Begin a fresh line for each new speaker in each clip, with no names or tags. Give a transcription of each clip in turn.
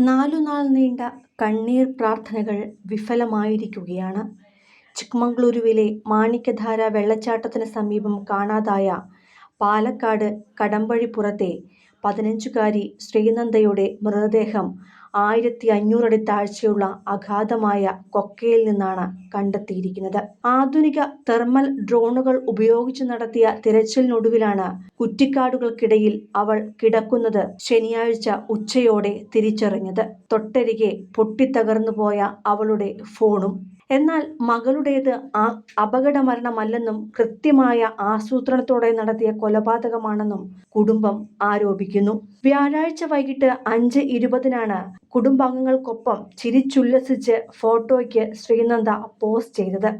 നാലുനാൾ നീണ്ട കണ്ണീർ പ്രാർത്ഥനകൾ വിഫലമായിരിക്കുകയാണ്. ചിക്മംഗ്ലൂരുവിലെ മാണിക്യധാര വെള്ളച്ചാട്ടത്തിന് സമീപം കാണാതായ പാലക്കാട് കടമ്പഴിപ്പുറത്തെ 15-കാരി ശ്രീനന്ദയുടെ മൃതദേഹം 1500 അടി താഴ്ചയുള്ള അഗാധമായ കൊക്കയിൽ നിന്നാണ് കണ്ടെത്തിയിരിക്കുന്നത്. ആധുനിക തെർമൽ ഡ്രോണുകൾ ഉപയോഗിച്ച് നടത്തിയ തിരച്ചിലിനൊടുവിലാണ് കുറ്റിക്കാടുകൾക്കിടയിൽ അവൾ കിടക്കുന്നത് ശനിയാഴ്ച ഉച്ചയോടെ തിരിച്ചറിഞ്ഞത്. തൊട്ടരികെ പൊട്ടിത്തകർന്നുപോയ അവളുടെ ഫോണും. എന്നാൽ മകളുടേത് അപകടമരണമല്ലെന്നും കൃത്യമായ ആസൂത്രണത്തോടെ നടത്തിയ കൊലപാതകമാണെന്നും കുടുംബം ആരോപിക്കുന്നു. വ്യാഴാഴ്ച വൈകിട്ട് 5:20-നാണ് കുടുംബാംഗങ്ങൾക്കൊപ്പം ചിരിച്ചുല്ലസിച്ച് ഫോട്ടോയ്ക്ക് ശ്രീനന്ദ പോസ്റ്റ് ചെയ്തത്.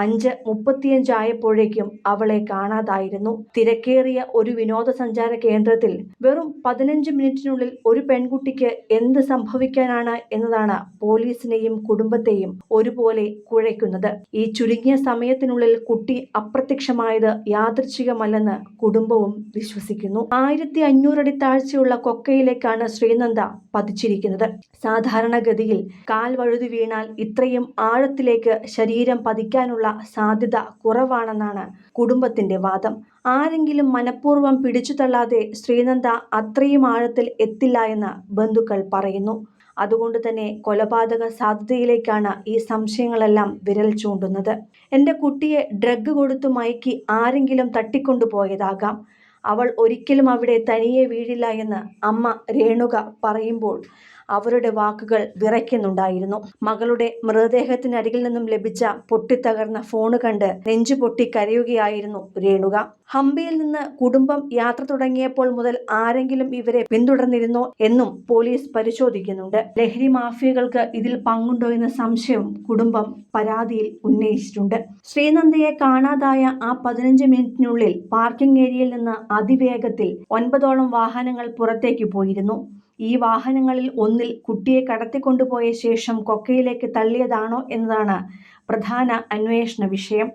5:35 ആയപ്പോഴേക്കും അവളെ കാണാതായിരുന്നു. തിരക്കേറിയ ഒരു വിനോദസഞ്ചാര കേന്ദ്രത്തിൽ വെറും 15 മിനിറ്റിനുള്ളിൽ ഒരു പെൺകുട്ടിക്ക് എന്ത് സംഭവിക്കാനാണ് എന്നതാണ് പോലീസിനെയും കുടുംബത്തെയും ഒരുപോലെ കുഴയ്ക്കുന്നത്. ഈ ചുരുങ്ങിയ സമയത്തിനുള്ളിൽ കുട്ടി അപ്രത്യക്ഷമായത് യാദൃച്ഛികമല്ലെന്ന് കുടുംബവും വിശ്വസിക്കുന്നു. 1500 അടി താഴ്ചയുള്ള കൊക്കയിലേക്കാണ് ശ്രീനന്ദ പതിച്ചിരിക്കുന്നത്. സാധാരണഗതിയിൽ കാൽ വഴുതി വീണാൽ ഇത്രയും ആഴത്തിലേക്ക് ശരീരം പതിക്കാനുള്ള സാധ്യത കുറവാണെന്നാണ് കുടുംബത്തിന്റെ വാദം. ആരെങ്കിലും മനഃപൂർവ്വം പിടിച്ചു തള്ളാതെ ശ്രീനന്ദ അത്രയും ആഴത്തിൽ എത്തില്ല എന്ന് ബന്ധുക്കൾ പറയുന്നു. അതുകൊണ്ട് തന്നെ കൊലപാതക സാധ്യതയിലേക്കാണ് ഈ സംശയങ്ങളെല്ലാം വിരൽ ചൂണ്ടുന്നത്. എൻ്റെ കുട്ടിയെ ഡ്രഗ് കൊടുത്തു മയക്കി ആരെങ്കിലും തട്ടിക്കൊണ്ടുപോയതാകാം. അവൾ ഒരിക്കലും അവിടെ തനിയെ വീഴില്ല എന്ന് അമ്മ രേണുക പറയുമ്പോൾ അവരുടെ വാക്കുകൾ വിറയ്ക്കുന്നുണ്ടായിരുന്നു. മകളുടെ മൃതദേഹത്തിനരികിൽ നിന്നും ലഭിച്ച പൊട്ടിത്തകർന്ന ഫോണ് കണ്ട് നെഞ്ചുപൊട്ടി കരയുകയായിരുന്നു രേണുക. ഹംപിയിൽ നിന്ന് കുടുംബം യാത്ര തുടങ്ങിയപ്പോൾ മുതൽ ആരെങ്കിലും ഇവരെ പിന്തുടർന്നിരുന്നോ എന്നും പോലീസ് പരിശോധിക്കുന്നുണ്ട്. ലഹരി മാഫിയകൾക്ക് ഇതിൽ പങ്കുണ്ടോ എന്ന സംശയം കുടുംബം പരാതിയിൽ ഉന്നയിച്ചിട്ടുണ്ട്. ശ്രീനന്ദയെ കാണാതായ ആ 15 മിനിറ്റിനുള്ളിൽ പാർക്കിംഗ് ഏരിയയിൽ നിന്ന് അതിവേഗത്തിൽ 9ഓളം വാഹനങ്ങൾ പുറത്തേക്ക് പോയിരുന്നു. ഈ വാഹനങ്ങളിൽ ഒന്നിൽ കുട്ടിയെ കടത്തിക്കൊണ്ടുപോയ ശേഷം കൊക്കയിലേക്ക് തള്ളിയതാണോ എന്നതാണ് പ്രധാന അന്വേഷണ വിഷയം.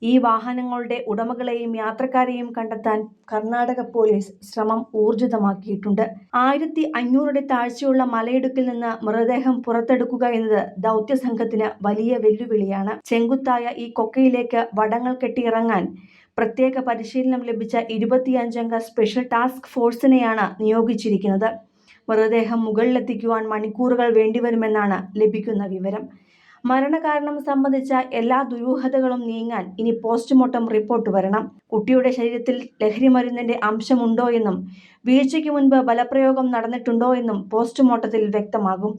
ഈ വാഹനങ്ങളുടെ ഉടമകളെയും യാത്രക്കാരെയും കണ്ടെത്താൻ കർണാടക പോലീസ് ശ്രമം ഊർജിതമാക്കിയിട്ടുണ്ട്. 1500 അടി താഴ്ചയുള്ള മലയിടുക്കിൽ നിന്ന് മൃതദേഹം പുറത്തെടുക്കുക എന്നത് ദൗത്യസംഘത്തിന് വലിയ വെല്ലുവിളിയാണ്. ചെങ്കുത്തായ ഈ കൊക്കയിലേക്ക് വടങ്ങൾ കെട്ടിയിറങ്ങാൻ പ്രത്യേക പരിശീലനം ലഭിച്ച 25-അംഗ സ്പെഷ്യൽ ടാസ്ക് ഫോഴ്സിനെയാണ് നിയോഗിച്ചിരിക്കുന്നത്. മൃതദേഹം മുകളിലെത്തിക്കുവാൻ മണിക്കൂറുകൾ വേണ്ടിവരുമെന്നാണ് ലഭിക്കുന്ന വിവരം. മരണകാരണം സംബന്ധിച്ച എല്ലാ ദുരൂഹതകളും നീങ്ങാൻ ഇനി പോസ്റ്റ്മോർട്ടം റിപ്പോർട്ട് വരണം. കുട്ടിയുടെ ശരീരത്തിൽ ലഹരിമരുന്നിന്റെ അംശമുണ്ടോ എന്നും വീഴ്ചയ്ക്ക് മുൻപ് ബലപ്രയോഗം നടന്നിട്ടുണ്ടോ എന്നും പോസ്റ്റ്മോർട്ടത്തിൽ വ്യക്തമാകും.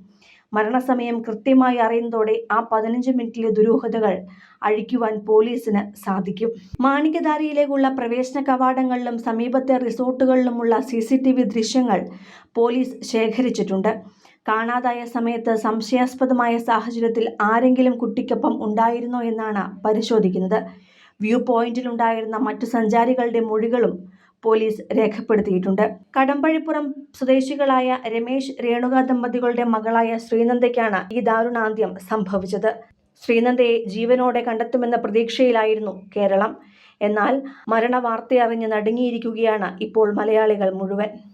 മരണസമയം കൃത്യമായി അറിയുന്നതോടെ ആ 15 മിനിറ്റിലെ ദുരൂഹതകൾ അഴിക്കുവാൻ പോലീസിന് സാധിക്കും. മാണിക്യധാരയിലേക്കുള്ള പ്രവേശന കവാടങ്ങളിലും സമീപത്തെ റിസോർട്ടുകളിലുമുള്ള CCTV ദൃശ്യങ്ങൾ പോലീസ് ശേഖരിച്ചിട്ടുണ്ട്. കാണാതായ സമയത്ത് സംശയാസ്പദമായ സാഹചര്യത്തിൽ ആരെങ്കിലും കുട്ടിക്കൊപ്പം ഉണ്ടായിരുന്നോ എന്നാണ് പരിശോധിക്കുന്നത്. വ്യൂ പോയിന്റിലുണ്ടായിരുന്ന മറ്റു സഞ്ചാരികളുടെ മൊഴികളും പോലീസ് രേഖപ്പെടുത്തിയിട്ടുണ്ട്. കടമ്പഴിപ്പുറം സ്വദേശികളായ രമേശ് രേണുക ദമ്പതികളുടെ മകളായ ശ്രീനന്ദയ്ക്കാണ് ഈ ദാരുണാന്ത്യം സംഭവിച്ചത്. ശ്രീനന്ദയെ ജീവനോടെ കണ്ടെത്തുമെന്ന പ്രതീക്ഷയിലായിരുന്നു കേരളം. എന്നാൽ മരണവാർത്തയറിഞ്ഞ് നടുങ്ങിയിരിക്കുകയാണ് ഇപ്പോൾ മലയാളികൾ മുഴുവൻ.